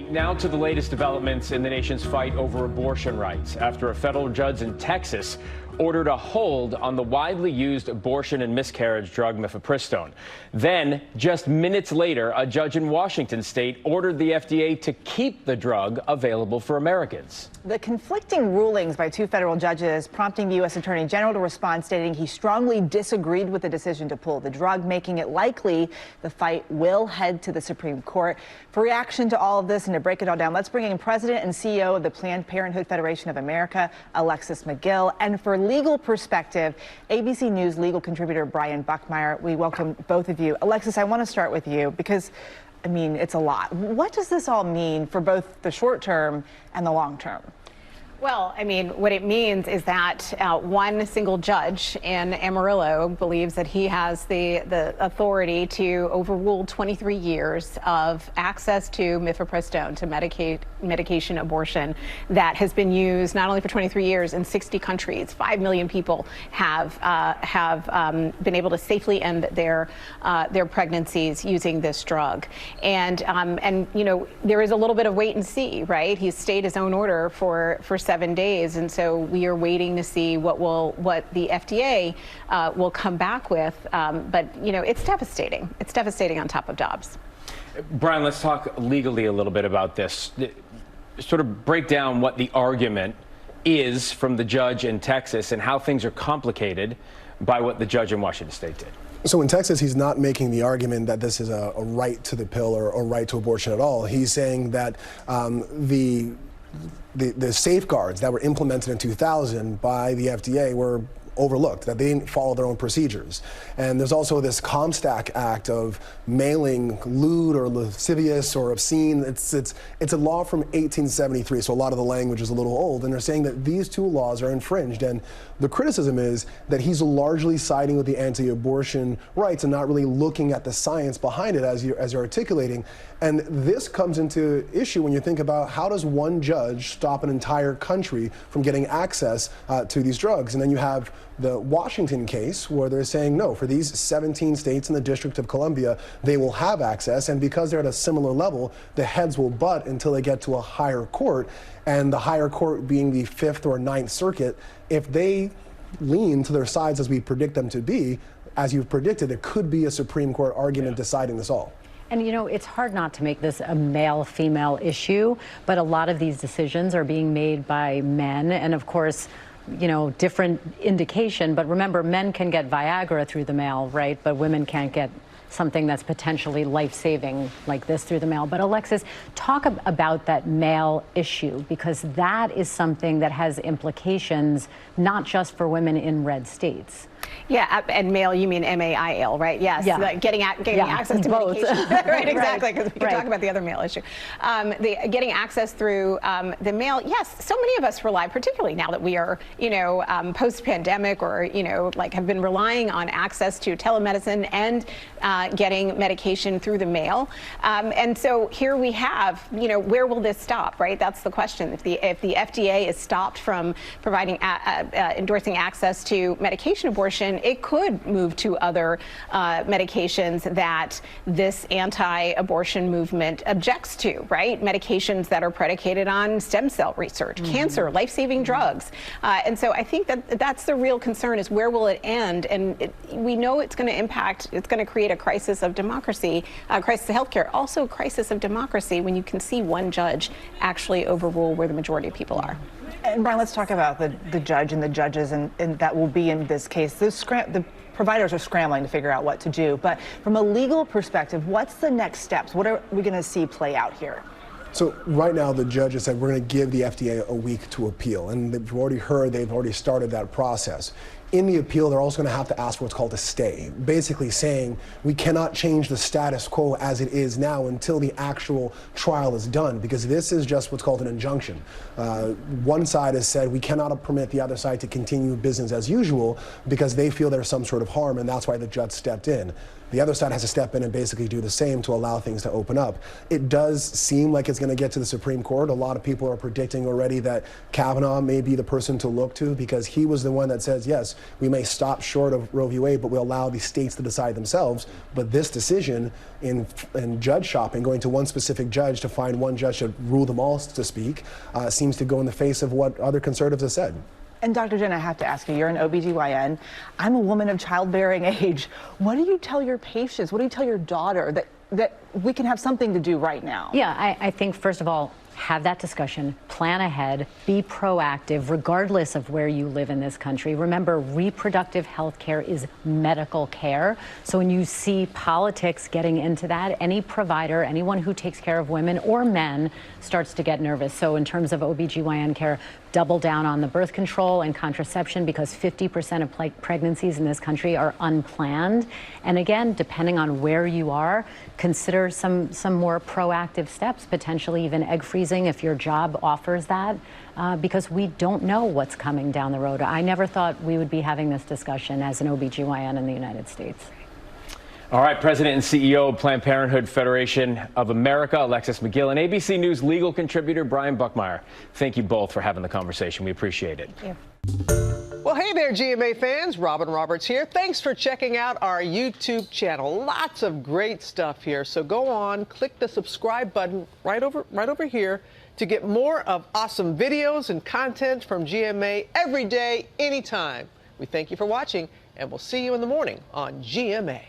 Now to the latest developments in the nation's fight over abortion rights after a federal judge in Texas ordered a hold on the widely used abortion and miscarriage drug mifepristone. Then, just minutes later, a judge in Washington state ordered the FDA to keep the drug available for Americans. The conflicting rulings by two federal judges prompting the U.S. Attorney General to respond, stating he strongly disagreed with the decision to pull the drug, making it likely the fight will head to the Supreme Court. For reaction to all of this and to break it all down, let's bring in President and CEO of the Planned Parenthood Federation of America, Alexis McGill, and for legal perspective, ABC News legal contributor Brian Buckmire. We welcome both of you. Alexis, I want to start with you because, I mean, it's a lot. What does this all mean for both the short term and the long term? Well, I mean, what it means is that one single judge in Amarillo believes that he has the authority to overrule 23 years of access to mifepristone, to medication abortion that has been used not only for 23 years in 60 countries. 5 million people have been able to safely end their pregnancies using this drug. And you know, there is a little bit of wait and see, right? He's stayed his own order for 7 days, and so we are waiting to see what the FDA will come back with. But you know, it's devastating. It's devastating on top of jobs. Brian, let's talk legally a little bit about this. Sort of break down what the argument is from the judge in Texas and how things are complicated by what the judge in Washington State did. So in Texas, he's not making the argument that this is a right to the pill or a right to abortion at all. He's saying that the safeguards that were implemented in 2000 by the FDA were overlooked, that they didn't follow their own procedures. And there's also this Comstock Act of mailing lewd or lascivious or obscene. It's a law from 1873, so a lot of the language is a little old, and they're saying that these two laws are infringed. And the criticism is that he's largely siding with the anti-abortion rights and not really looking at the science behind it, as you're articulating. And this comes into issue when you think about how does one judge stop an entire country from getting access to these drugs. And then you have the Washington case where they're saying no, for these 17 states in the District of Columbia, they will have access, and because they're at a similar level, the heads will butt until they get to a higher court, and the higher court being the 5th or 9th Circuit, if they lean to their sides as we predict them to be, as you've predicted, there could be a Supreme Court argument deciding this all. And you know, it's hard not to make this a male-female issue, but a lot of these decisions are being made by men, and of course, you know, different indication, but remember, men can get Viagra through the mail, right? But women can't get something that's potentially life-saving like this through the mail. But Alexis, talk about that mail issue, because that is something that has implications not just for women in red states. Yeah, and mail, you mean M-A-I-L, right? Yes, yeah. Getting access to both. medication. Right, exactly, because we can talk about the other mail issue. Getting access through the mail, yes, so many of us rely, particularly now that we are, you know, post-pandemic, or, you know, like have been relying on access to telemedicine and getting medication through the mail. And so here we have, you know, where will this stop, right? That's the question. If the FDA is stopped from providing, endorsing access to medication abortion, it could move to other medications that this anti-abortion movement objects to, right? Medications that are predicated on stem cell research, cancer, life-saving drugs. And so I think that that's the real concern, is where will it end? And we know it's going to impact, it's going to create a crisis of democracy, a crisis of healthcare, also a crisis of democracy when you can see one judge actually overrule where the majority of people are. And Brian, let's talk about the judge and the judges and that will be in this case. The providers are scrambling to figure out what to do. But from a legal perspective, what's the next steps? What are we going to see play out here? So right now, the judge has said we're going to give the FDA a week to appeal. And we've already heard they've already started that process. In the appeal, they're also going to have to ask for what's called a stay, basically saying we cannot change the status quo as it is now until the actual trial is done, because this is just what's called an injunction. One side has said we cannot permit the other side to continue business as usual because they feel there's some sort of harm, and that's why the judge stepped in. the other side has to step in and basically do the same to allow things to open up. It does seem like it's going to get to the Supreme Court. A lot of people are predicting already that Kavanaugh may be the person to look to, because he was the one that says, yes, we may stop short of Roe v. Wade, but we'll allow the states to decide themselves. But this decision in judge shopping, going to one specific judge to find one judge to rule them all, to speak, seems to go in the face of what other conservatives have said. And Dr. Jen, I have to ask you, you're an OBGYN. I'm a woman of childbearing age. What do you tell your patients? What do you tell your daughter that we can have something to do right now? Yeah, I think, first of all, have that discussion, plan ahead, be proactive, regardless of where you live in this country. Remember, reproductive health care is medical care. So when you see politics getting into that, any provider, anyone who takes care of women or men starts to get nervous. So in terms of OBGYN care, double down on the birth control and contraception, because 50% of pregnancies in this country are unplanned. And again, depending on where you are, consider some more proactive steps, potentially even egg freezing if your job offers that, because we don't know what's coming down the road. I never thought we would be having this discussion as an OBGYN in the United States. All right, President and CEO of Planned Parenthood Federation of America, Alexis McGill, and ABC News legal contributor Brian Buckmire. Thank you both for having the conversation. We appreciate it. Thank you. Well, hey there, GMA fans. Robin Roberts here. Thanks for checking out our YouTube channel. Lots of great stuff here. So go on, click the subscribe button right over here to get more of awesome videos and content from GMA every day, anytime. We thank you for watching, and we'll see you in the morning on GMA.